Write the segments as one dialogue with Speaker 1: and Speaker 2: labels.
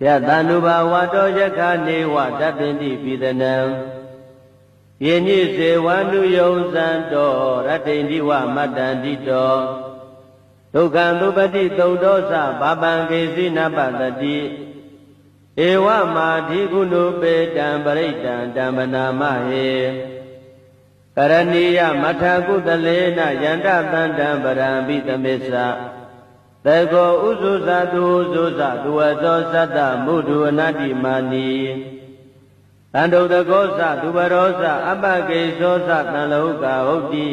Speaker 1: ယတန္တုဘာဝတောယက္ခနေဝတတ္တိပိသနံယညိစေဝန္တုယုံဇံတောရတ္တိဝမတ္တန္တိတောဒုက္ခံသုပတိသုတ်တောသဘာပံကေစီနပတတိဧဝမာဓိကုဏုပေတံပရိတံဓမ္မနာမဟေကရဏီယမထကုတလေနယန္တသန္တံပရံပိသမေသသေကောဥဇုဇတုဥဇုဇသူဝသောသတ္တမုဒုအနတ္တိမာနီတန္တုတကောသသူဘရောသအပကေသောသတံလောကဟုတ်တိ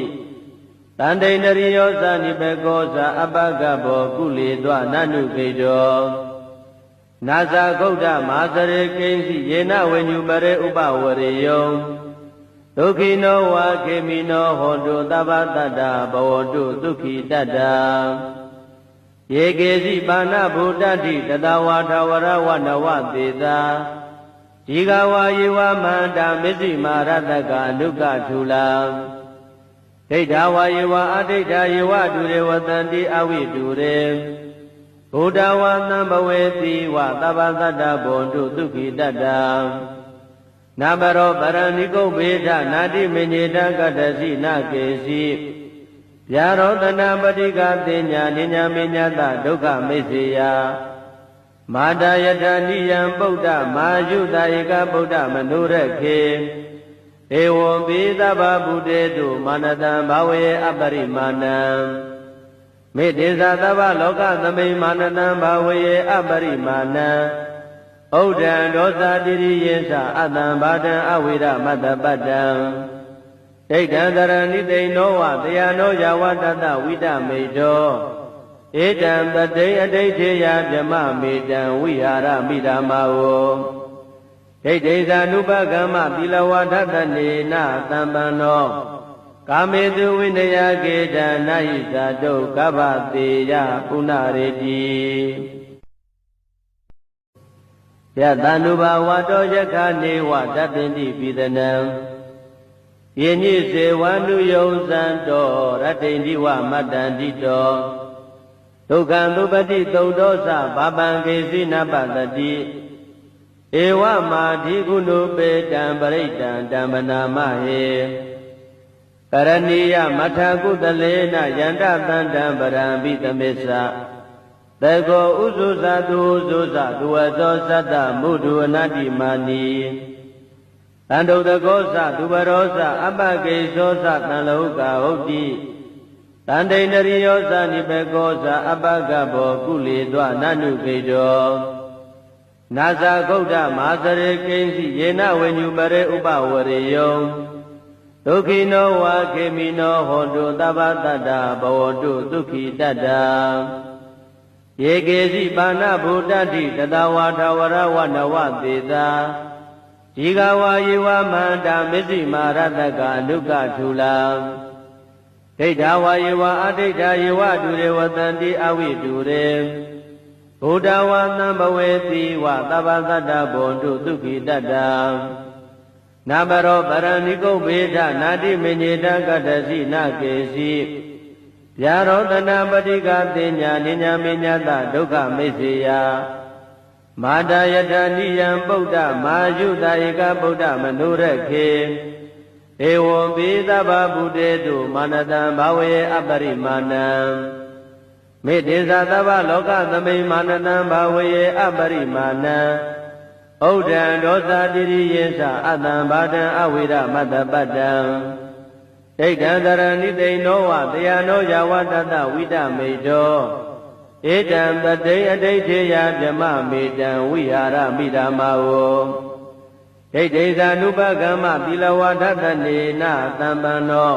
Speaker 1: တန္တိန္ဒရိယောသနိဘေကောသအပကဘောကုလေသောနနုကေတောနာဇာဂௌဒမာသရေကိဉ္စီယေနဝေညုပရေဥပဝရေယောဒုက္ခိနောဝါခေမိနောဟောတုသဗ္ဗတတ္တဘဝတုဒုက္ခိတတ္တယေကေစီပါဏဗုဒ္ဓတိတတဝါထဝရဝနဝသေသာဒီဃဝါယေဝမန္တာမစ္စည်းမာရတကအနုကထူလာဒိဋ္ဌဝါယေဝအဒိဋ္ဌယေဝတုရေဝတန္တိအဝိတုရေဘုဒ္ဓဝါသံဘဝေတိဝသဗ္ဗသတ္တဘောတုဒုက္ခိတတ္တနာမရောပရဏိကုဗ္ဗေဒနာတိမညေတကတ္တစီနကေစီဗျာရောတနာပတိကတင်ညာနိညာမေညတဒုက္ခမိစ္ဆေယမာတယထာနိယံဗုဒ္ဓမာယုတဧကဗုဒ္ဓမနုရခေဧဝံပိသဗ္ဗဗုတေတုမာနတံဘာဝေအပရိမာဏံမေတ္တေသသဗ္ဗလောကသမိမာနတံဘာဝေအပရိမာဏံဩဒံဒောသတိရိယေသအတံဘာတံအဝိရမတ္တပတ္တံဒိဋ္ဌံတရဏိတိနောဝတယနောယဝတတဝိတမေတောဧတံတတိအဋိဋ္ဌေယဗြမမေတံဝိဟာရမိဓမ္မာဝဒိဋ္ဌိဇာနုပကမ္မသီလဝါဒတနေနသံပန္နောကာမေတုဝိနယကေတံနာဟိဇာတုကဗ္ဗတေယပုဏ္ဏရေတိယတန္တုဘာဝတောယက္ခနေဝတတ္တိပိသနံယညိစေဝန္တုယုံဇံတောရတ္တိဝမတ္တန္တိတောဒုက္ခံသုပတိသုတ်တောသဘာပံကေစီနပတတိဧဝမာဓိကုဏုပေတံပရိတံဓမ္မနာမဟေကရဏီယမထကုတလေနယန္တသန္တံပရံပိသမေသသေကောဥဇုဇတုဥဇုဇသူဝသောသတ္တမုဒုအနတ္တိမာနီတန္တုတကောသသူဘရောသအပကေသောသတံလောကဟုတ်တိတန္တိန္ဒရိယောသနိဘေကောသအပကဘောကုလေသောနနုကေတောနာဇာဂௌဒမာသရေကိဉ္စီယေနဝေညုပရေဥပဝရေယောဒုက္ခိနောဝါခေမိနောဟောတုသဗ္ဗတတ္တဘဝတုဒုက္ခိတတ္တယေကေစီပါဏဗုဒ္ဓတိတတဝါထဝရဝနဝသေသာဒီဃဝါယေဝမန္တာမစ္စည်းမာရတကအနုကထူလာဒိဋ္ဌဝါယေဝအဒိဋ္ဌယေဝတုရေဝတန္တိအဝိတုရေဘုဒ္ဓဝါသံဘဝေတိဝသဗ္ဗသတ္တဘောတုဒုက္ခိတတ္တနာမရောပရဏိကုဗ္ဗေဒနာတိမညေတကတ္တစီနကေစီဗျာရောတနာပတိကတင်ညာနိညာမေညတဒုက္ခမိစ္ဆေယမာတယထာနိယံဗုဒ္ဓမာယုတဧကဗုဒ္ဓမနုရခေဧဝံပိသဗ္ဗဗုတေတုမာနတံဘာဝေအပရိမာဏံမေတ္တေသသဗ္ဗလောကသမိမာနတံဘာဝေအပရိမာဏံဩဒံဒောသတိရိယေသအတံဘာတံအဝိရမတ္တပတ္တံဒိဋ္ဌံတရဏိတိနောဝတယနောယဝတတဝိတမေတောဧတံတတိအဋိဋ္ဌေယဗြမမေတံဝိဟာရမိဓမ္မာဝဒိဋ္ဌိဇာနုပကမ္မသီလဝါဒတနေနသံပန္နော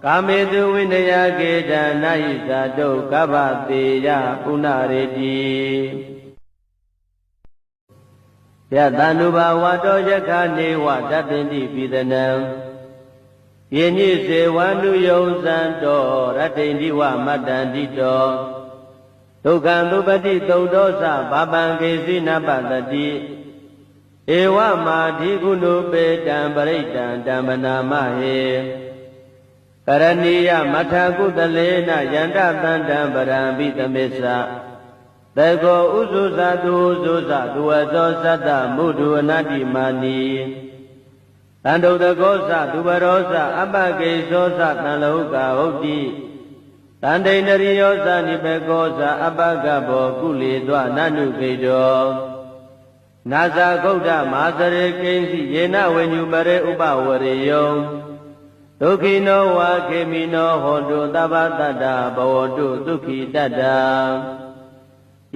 Speaker 1: ကာမေတုဝိနယကေတံနာဟိဇာတုကဗ္ဗတေယပုဏ္ဏရေတိယတန္တုဘာဝတောယက္ခနေဝတတ္တိပိသနံယညိစေဝန္တုယုံဇံတောရတ္တိဝမတ္တန္တိတောဒုက္ခံသုပတိသုတ်တောသဘာပံကေစီနပတတိဧဝမာဓိကုဏုပေတံပရိတံဓမ္မနာမဟေကရဏီယမထကုတလေနယန္တသန္တံပရံပိသမေသ တေကောဥစုဇာတုဥစုဇာသူဝသောသတ္တမုဒုအနတ္တိမာနီတန္တုတကောသသူဘရောသအပကိသောသတံလောကဟုတ်တိတန္တိန္ဒရိယောသနိဘေကောသအပကဘောကုလေသောနနုခေတောနာဇာဂௌဒမဟာစရေကိဉ္စီယေနဝိညုပရေဥပဝရေယောဒုက္ခိနောဝါခေမိနောဟောတုသဗ္ဗတတ္တဘဝတုဒုက္ခိတတ္တ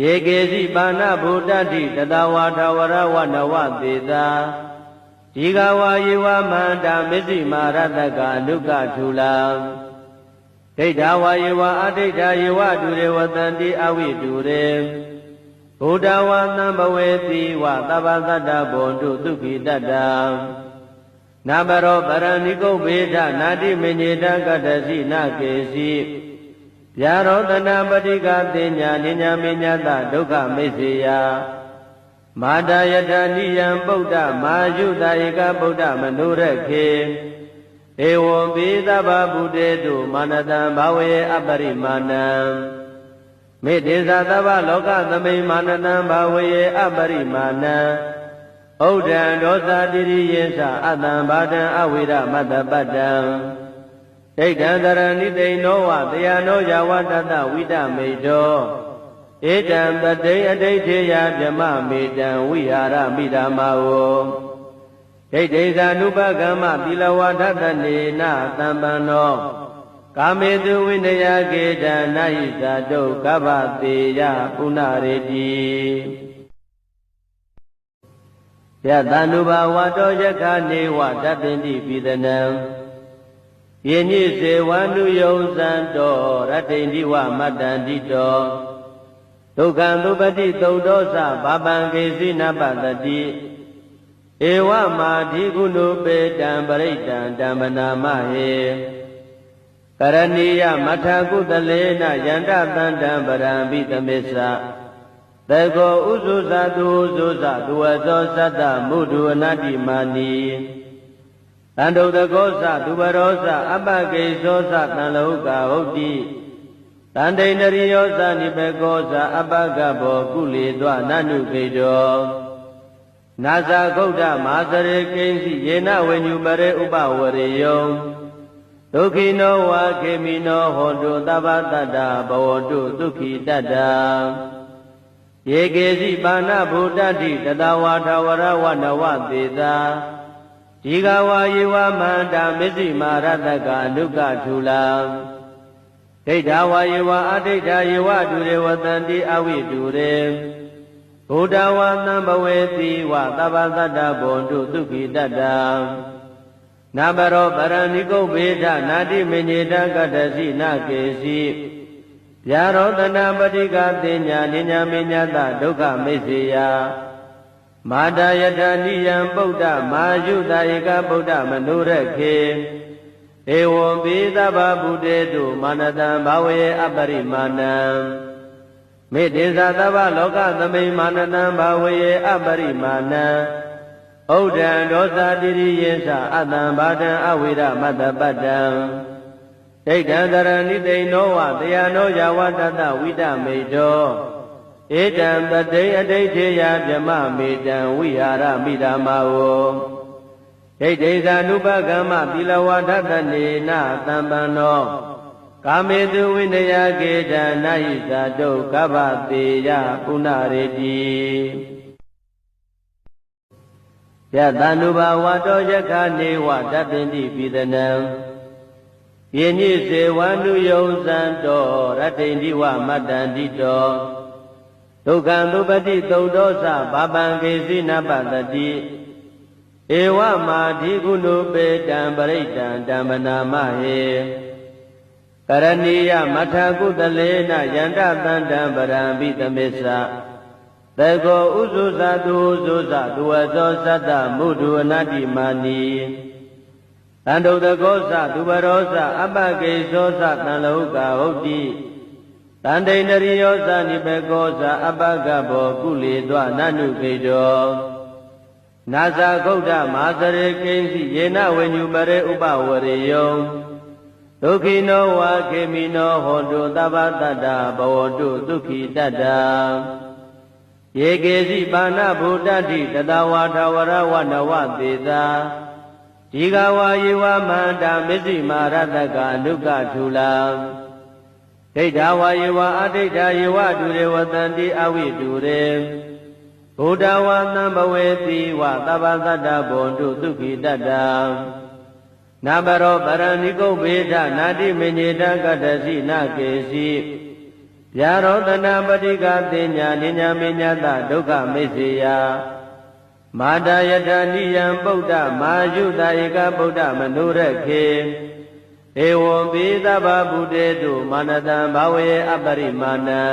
Speaker 1: ယေကေစီပါဏဗုဒ္ဓတိတတဝါထဝရဝနဝသေသာဒီဃဝါယေဝမန္တာမစ္စည်းမာရတကအနုကထူလာဒိဋ္ဌဝါယေဝအဒိဋ္ဌယေဝဒုရေဝတန္တိအဝိတုရေဘုဒ္ဓဝါသံဘဝေတိဝသဗ္ဗတတ္တဘောတုဒုက္ခိတတ္တနာဘရောပရဏိကုဗေဒနာတိမညေတကတ္တစီနာကေစီဗျာရောတနာပတိကတိညာနိညာမညတဒုက္ခမိစ္ဆေယမာတယတနိယံပုဒ္ဓမာယုတဧကဗုဒ္ဓမနုရခေဧဝံပိသဗ္ဗဗုတေတုမာနတံဘာဝေအပရိမာဏံမေတ္တေသသဗ္ဗလောကသမိမာနတံဘာဝေအပရိမာဏံဩဒံဒောသတိရိယေသအတံဘာဒံအဝိရမတ္တပတ္တံဒိဋ္ဌံတရဏိတိနောဝတယနောယဝတတဝိတမေတောဧတံတတိအဋိဋ္ဌေယဗြမမေတံဝိဟာရမိဓမ္မာဝဒိဋ္ဌိဇာနုပကမ္မသီလဝါဒတနေနသံပန္နောကာမေတုဝိနယကေတံနာဟိဇာတုကဗ္ဗတေယပုဏ္ဏရေတိယတန္နုဘာဝတောယခာနေဝတပ္ပိတိပိသနံယေညိစေဝနုယုံဇံတောရတ္တိန္ဒီဝမတ္တန္တိတောဒုက္ခံသုပတိသုတ်တောသဘာပံကေစီနပတတိဧဝမာဓိကုဏုပေတံပရိတံဓမ္မနာမဟေကရဏီယမထကုတလေနယန္တတန္တံပရံပိသမစ္ဆတေကောဥစုဇာတုဥစုဇာသူဝသောသတ္တမုဒုအနတ္တိမာနီတန္တုတကောသသူဘရောသအပကိသောသတံလောကဟုတ်တိတန္တိန္ဒရိယောသနိဘေကောသအပကဘောကုလေသောနနုခေတောနာဇာဂௌဒမဟာစရေကိဉ္စီယေနဝိညုပရေဥပဝရေယောဒုက္ခိနောဝါခေမိနောဟောတုသဗ္ဗတတ္တဘဝတုဒုက္ခိတတ္တယေကေစီပါဏဗုဒ္ဓတိတတဝါထဝရဝနဝသေသာဒီဃဝါယေဝမန္တာမစ္စည်းမာရတကအနုကထူလာဒိဋ္ဌဝါယေဝအဒိဋ္ဌယေဝဒုရေဝတန္တိအဝိတုရေဘုဒ္ဓဝါသံဘဝေတိဝသဗ္ဗတတ္တဘောတုဒုက္ခိတတ္တနာဘရောပရဏိကုဗေဒနာတိမညေတကတ္တစီနာကေစီဗျာရောတနာပတိကတိညာနိညာမညတဒုက္ခမိစ္ဆေယမာတယတနိယံပုဒ္ဓမာယုတဧကဗုဒ္ဓမနုရခေဧဝံပိသဗ္ဗဗုတေတုမာနတံဘာဝေအပရိမာဏံမေတ္တေသသဗ္ဗလောကသမိမာနတံဘာဝေအပရိမာဏံဩဒံဒောသတိရိယေသအတံဘာဒံအဝိရမတ္တပတ္တံဒိဋ္ဌံတရဏိတိနောဝတယနောယဝတတဝိတမေတောဧတံတတိအဋိဋ္ဌေယဗြမမေတံဝိဟာရမိဓမ္မာဝဒိဋ္ဌိဇာနုပကမ္မသီလဝါဒတနေနသံပန္နောကာမေတုဝိနယကေတံနာဟိဇာတုကဗ္ဗတေယပုဏ္ဏရေတိယတန္နုဘာဝတောယခာနေဝတပ္ပိတိပိသနံယေညိစေဝနုယုံဇံတောရတ္တိန္ဒီဝမတ္တန္တိတောဒုက္ခံသုပတိသုတ်တောသဘာပံကေစီနပတတိဧဝမာဓိကုဏုပေတံပရိတံဓမ္မနာမဟေကရဏီယမထကုတလေနယန္တတန္တံပရံပိသမစ္ဆတေကောဥစုဇာတုဥစုဇာသူဝသောသတ္တမုဒုအနတ္တိမာနီတန္တုတကောသသူဘရောသအပကိသောသတံလောကဟုတ်တိတန္တိန္ဒရိယောသနိဘေကောသအပကဘောကုလေသောနနုခေတောနာဇာဂௌဒမဟာစရေကိဉ္စီယေနဝိညုပရေဥပဝရေယောဒ ဒုက္ခိနောဝါခေမိနောဟောတုသဗ္ဗတတ္တဘဝတုဒုက္ခိတတ္တယေကေစီပါဏဗုဒ္ဓတိတတဝါထဝရဝနဝသေသာဒီဃဝါယေဝမန္တာမစ္စည်းမာရတကအနုကထုလာဒိဋ္ဌဝါယေဝအဒိဋ္ဌယေဝဒုရေဝတန္တိအဝိဒုရေဘုဒ္ဓဝါသံဘဝေတိဝသဗ္ဗတတ္တဘဝတုဒုက္ခိတတ္တနာဘရောပရဏိကုဗေဒနာတိမညေတကတ္တစီနာကေစီဗျာရောတနာပတိကသေညာနိညာမေညာတဒုက္ခမေစေယမာတာယတနိယံပုဒ္ဓမာယုတဧကဗုဒ္ဓမနုရခေဧဝံပိသဗ္ဗဗုတေတုမာနတံဘာဝေအပရိမာဏံ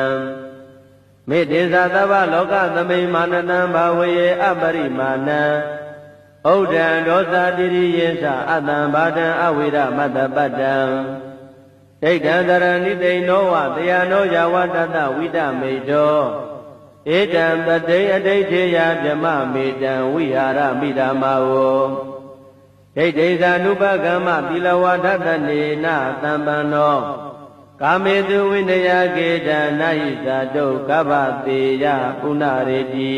Speaker 1: မေတ္တေသသဗ္ဗလောကသမိမာနတံဘာဝေအပရိမာဏံဩဒံဒောသတိရိယေသအတံဘာဒံအဝိရမတ္တပတ္တံဒိဋ္ဌံတရဏိသိဏောဝတယနောယဝတတဝိတမေတောဧတံပတိအဋိဋ္ဌေယဗြမမေတံဝိဟာရမိဓမ္မာဝဒိဋ္ဌိသ ानु ပကမ္မသီလဝါဒတနေနသံပန္နောကာမေတုဝိနယကေတနာဟိသတုကဗ္ဗတေယပုဏ္ဏရေတိ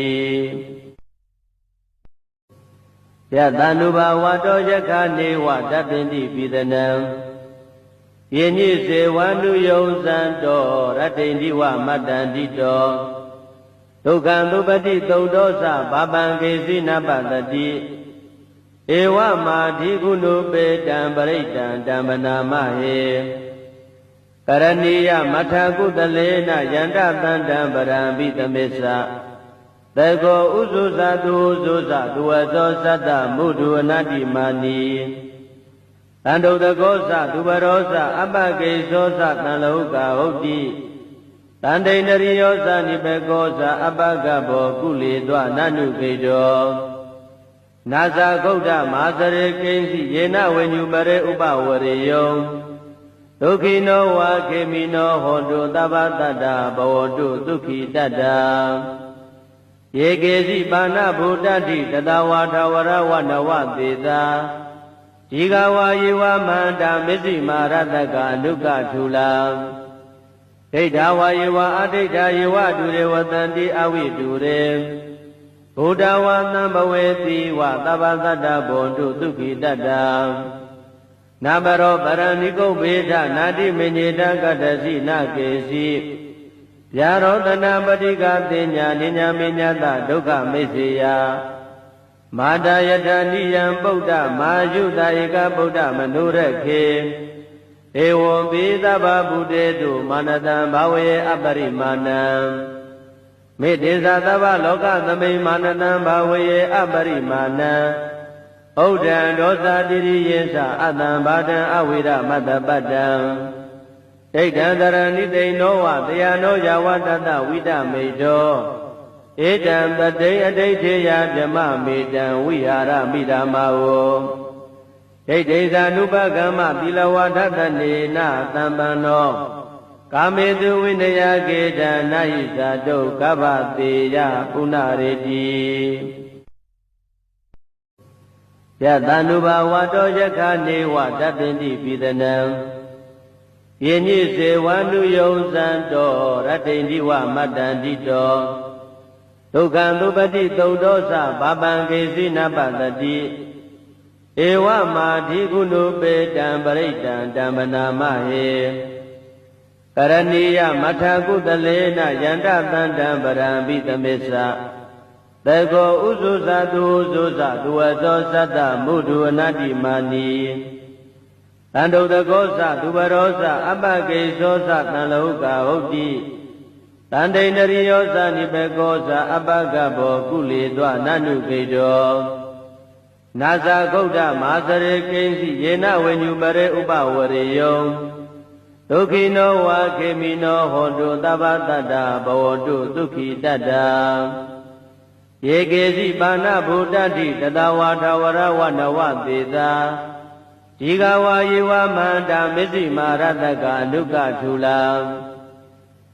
Speaker 1: ယတ ानु ဘာဝတောယက္ခနေဝတပ္ပိတိပိသနံယေညိစေဝ ानु ယုံဇံတောရတ္တိန္ဒီဝမတ္တန္တိတောဒုက္ခံသုပတိသုဒ္ဓောသဘာပံကေစီနပတတိဧဝမာဓိကုဏုပေတံပရိတံဓမ္မနာမဟေကရဏီယမထာကုတလေနယန္တတန္တံပရံပိသမေသသေကောဥဇုဇတုဥဇုဇသူဝသောသတ္တမုဒုအနတ္တိမာနီတန္တုတကောသသူဘရောသအပကေသောသတံလောကဟုတ်တိတန္တိန္ဒရိယောသနိဘေကောသအပကဘောကုလေသောနနုခေတောနာဇာဂௌဒမဟာစရေကိဉ္စီယေနဝိညုပရေဥပဝရေယောဒုက္ခိနောဝါခေမိနောဟောတုသဗ္ဗတတ္တဘဝတုဒုက္ခိတတ္တယေကေစီပါဏဗုဒ္ဓတိတတဝါထဝရဝနဝသေသာဒီဃဝါယေဝမန္တာမစ္စည်းမာရတကအနုကထုလာဒိဋ္ဌဝါယေဝအဒိဋ္ဌယေဝဒုရေဝတန္တိအဝိဒုရေဘုဒ္ဓဝါသံဘဝေတိဝသဗ္ဗတတ္တဘဝတုဒုက္ခိတတ္တနာဘရောပရဏိကုဗေဒနာတိမညေတကတ္တစီနာကေစီဗျာရောတနာပတိကသေညာနိညာမေညာတဒုက္ခမေစေယမာတာယတနိယံပုဒ္ဓမာယုတဧကဗုဒ္ဓမနုရခေဧဝံပိသဗ္ဗဗုတေတုမာနတံဘာဝေအပရိမာဏံမေတ္တေသသဗ္ဗလောကသမိမာနတံဘာဝေအပရိမာဏံဩဒံဒောသတိရိယေသအတံဘာဒံအဝိရမတ္တပတ္တံဒိဋ္ဌံတရဏိသိဏောဝတယနောယဝတတဝိတမေတောဧတံပတိအဋိဋ္ဌေယဗြမမေတံဝိဟာရမိဓမ္မာဝဒိဋ္ဌိသ ानु ပကမ္မသီလဝါဒတနေနသံပန္နောကာမေတုဝိနယကေတနာဟိသတုကဗ္ဗတေယပုဏ္ဏရေတိယတ ानु ဘာဝတောယက္ခနေဝတပ္ပိတိပိသနံယေညိစေဝ ानु ယုံဇံတောရတ္တိန္ဒီဝမတ္တန္တိတောဒုက္ခံသုပတိသုဒ္ဓောသဘာပံကေစီနပတတိဧဝမာဓိကုဏုပေတံပရိတံဓမ္မနာမဟေကရဏီယမထာကုတလေနယန္တတန္တံပရံပိသမေသသေကောဥဇုဇသူဥဇုဇသူဝသောသတ္တမုဒုအနတ္တိမာနီတန္တုတကောသသူဘရောသအပကေသောသတံလောကဟုတ်တိတန္တိန္ဒရိယောသနိဘေကောသအပကဘောကုလေသောနနုခေတောနာဇာဂௌဒမဟာစရေကိဉ္စီယေနဝိညုပရေဥပဝရေယောဒုက္ခိနောဝါခေမိနောဟောတုသဗ္ဗတတ္တဘဝတုဒုက္ခိတတ္တယေကေစီပါဏဗုဒ္ဓတိတတဝါထဝရဝနဝသေသာဒီဃဝါယေဝမန္တာမစ္စည်းမာရတကအနုကထုလာ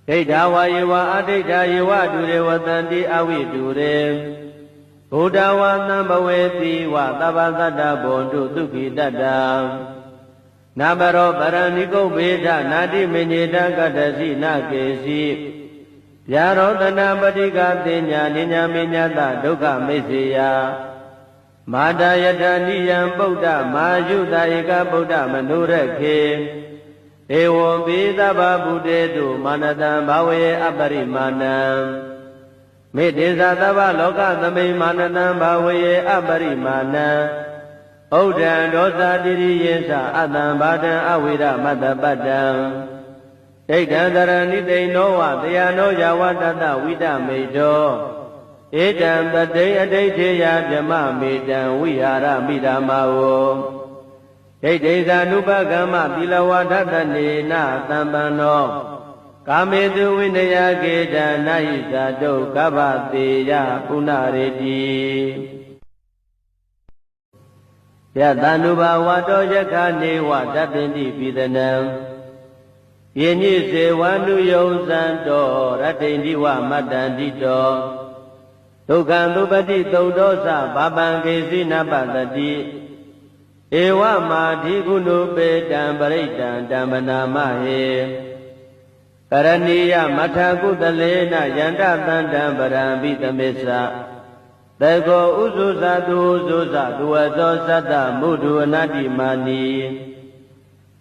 Speaker 1: ဒိဋ္ဌဝါယေဝအဒိဋ္ဌယေဝဒုရေဝတန္တိအဝိဒုရေဘုဒ္ဓဝါသံဘဝေတိဝသဗ္ဗတတ္တဘဝတုဒုက္ခိတတ္တ နာဘရောပရဏိကုဗေဒနာတိမညေတကတ္တစီနာကေစီဗျာရောတနာပတိကတင်ညာနိညာမေညတဒုက္ခမိစ္ဆေယမာတာယတနိယံပုဒ္ဓမာယုတာဧကဗုဒ္ဓမနုရခေဧဝံပိသဗ္ဗဗုတေတုမာနတံဘာဝေအပရိမာဏံမေတ္တေသသဗ္ဗလောကသမိမာနတံဘာဝေအပရိမာဏံဩဒံဒောသတိရိယေသအတံဘာတံအဝိရမတ္တပတ္တံဒိဋ္ဌံတရဏိတိနောဝတယနောယဝတတဝိတမေတောဧတံတတိအဋိဋ္ဌေယဗြမမေတံဝိဟာရမိဓမ္မာဝဒိဋ္ဌိသ ानु ပကမ္မသီလဝဒတနေနသံပန္နောကာမေတုဝိနယကေတံနာဟိသတုကဗ္ဗတေယပုဏ္ဏရေတိယတ ानु ဘာဝတောယက္ခနေဝတပ္ပိတိပိသနံယေညိစေဝန္တုယုံဇံတောရတ္တိန္တိဝမတ္တန္တိတောဒုက္ခံသုပတိသုတ်တောသဘာပံကေစီနပတတိဧဝမာဓိကုဏုပေတံပရိတံတံပနာမဟေကရဏီယမထာကုတလေနယန္တသန္တံပရံပိသမေသသေကောဥဇုဇတုဥဇုဇသူဝသောသတ္တမုဒုအနတ္တိမာနီ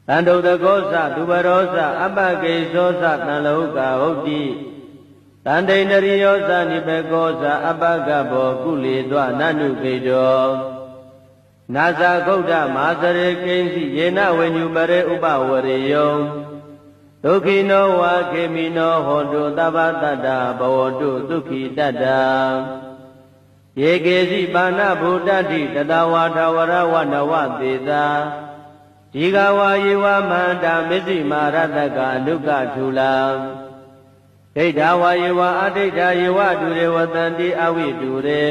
Speaker 1: တန္တုတကောသသူဘရောသအပကေသောသတံလောကဟုတ်တိတန္တိန္ဒရိယောသနိပေကောသအပကဘောကုလေသောနနုခေတောနာဇာဂௌဒမာစရေကိဉ္စီယေနဝေညုပရေဥပဝရေယောဒုက္ခိနောဝါခေမိနောဟောတုသဗ္ဗတတ္တဘဝတုဒုက္ခိတတ္တယေကေစီပါဏဗုဒ္ဓတိတတဝါထဝရဝနဝသေသာဒီဃဝါယေဝမန္တာမစ္စည်းမာရတကအနုကထူလာဒိဋ္ဌဝါယေဝအဒိဋ္ဌယေဝတုရေဝတန္တိအဝိတုရေ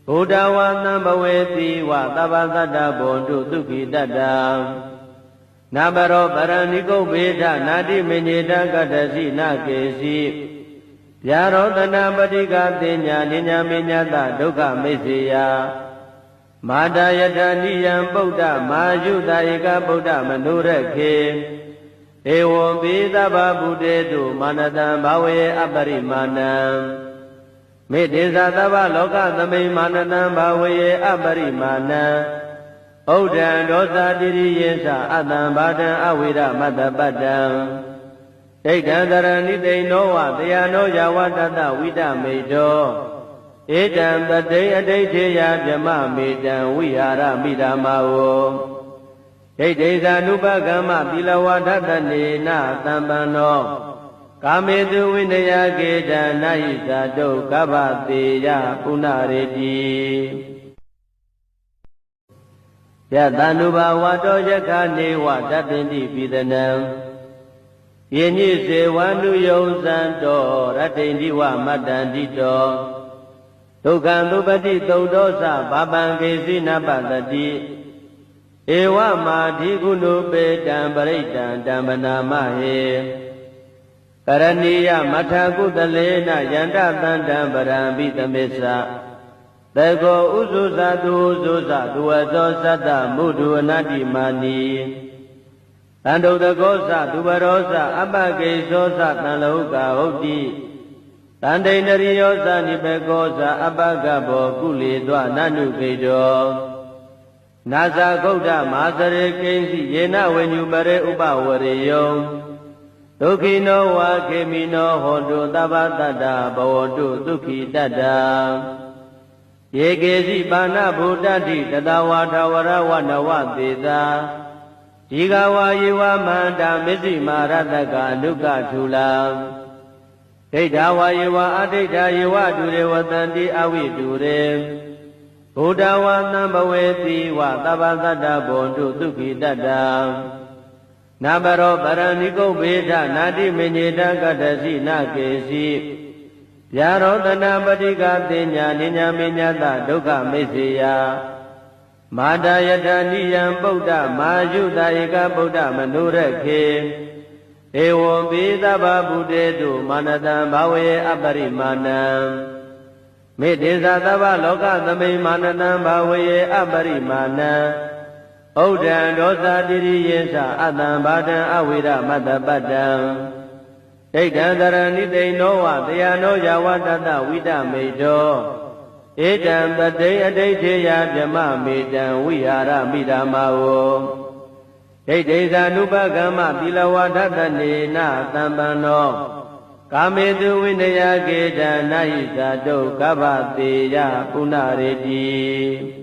Speaker 1: ဘုဒ္ဓဝါသံဘဝေတိဝသဗ္ဗသတ္တဘောတုဒုက္ခိတတ္တနာဘရောပရဏိကုဗေဒနာတိမညေတကတ္တစီနာကေစီဗျာရောတနာပတိကတင်ညာနိညာမေညတဒုက္ခမိစ္ဆေယမာတာယတနိယံပုဒ္ဓမာယုတာဧကဗုဒ္ဓမနုရခေဧဝံပိသဗ္ဗဗုတေတုမာနတံဘာဝေအပရိမာဏံမေတ္တေသသဗ္ဗလောကသမိမာနတံဘာဝေအပရိမာဏံဩဒံဒောသတိရိယေသအတံဘာတံအဝိရမတ္တပတ္တံဒိဋ္ဌံတရဏိတိနောဝတယနောယဝတတဝိတမေတောဧတံတတိအဋိဋ္ဌေယဗြမမေတံဝိဟာရမိဓမ္မာဝဒိဋ္ဌိသ ानु ပကမ္မသီလဝဒတနေနသံပန္နောကာမေတုဝိနယကေတံနာဟိသတုကဗ္ဗတေယပုဏ္ဏရေတိယတ ानु ဘာဝတောယက္ခနေဝတပ္ပိတိပိသနံယေညိစေဝန္တုယုံဇံတောရတ္တိန္တိဝမတ္တန္တိတောဒုက္ခံသုပတိသုတ်တောသဘာပံကေစီနပတတိဧဝမာဓိကုဏုပေတံပရိတံတံပနာမဟေကရဏီယမထာကုတလေနယန္တသန္တံပရံပိသမေသသေကောဥဇုဇတုဥဇုဇသူဝသောသတ္တမုဒုအနတ္တိမာနီတန္တုတကောသသူဘရောသအပကေသောသတံလောကဟုတ်တိတန္တိန္ဒရိယောသနိပေကောသအပကဘောကုလေသောနနုခေတောနာဇာဂௌဒမာစရေကိဉ္စီယေနဝေညုပရေဥပဝရေယောဒုက္ခိနောဝါခေမိနောဟောတုသဗ္ဗတတ္တဘဝတုဒုက္ခိတတ္တယေကေစီပါဏဗုဒ္ဓတိတတဝါထဝရဝနဝသေသာဒီဃဝါယေဝမန္တာမစ္စည်းမာရတကအနုကထူလာဒိဋ္ဌဝါယေဝအဒိဋ္ဌယေဝတုရေဝတန္တိအဝိတုရေဘုဒ္ဓဝါသံဘဝေတိဝသဗ္ဗသတ္တဘောတုဒုက္ခိတတ္တနာဘရောပရဏိကုဗေဒနာတိမညေတကတ္တစီနာကေစီဗျာရောတနာပတိကတင်ညာနိညာမေညတဒုက္ခမိစ္ဆေယမာတာယတနိယံပုဒ္ဓမာယုတာဧကဗုဒ္ဓမနုရခေဧဝံပိသဗ္ဗဗုတေတုမာနတံဘာဝေအပရိမာဏံမေတ္တေသသဗ္ဗလောကသမိမာနတံဘာဝေအပရိမာဏံဩ ဩဒံဒောသတိရိယေသအတံဘာတံအဝိရမတ္တပတ္တံဒိဋ္ဌံတရဏိတိနောဝတယနောယဝတတဝိတမေတောဧတံပတိအဋိဋ္ဌေယဗြမမေတံဝိဟာရမိဓမ္မာဝဒိဋ္ဌိသာနုပကမ္မသီလဝဒတနေနသံပန္နောကာမေတုဝိနယကေတံနာဟိသာတုကဗ္ဗတေယပုဏ္ဏရေတိ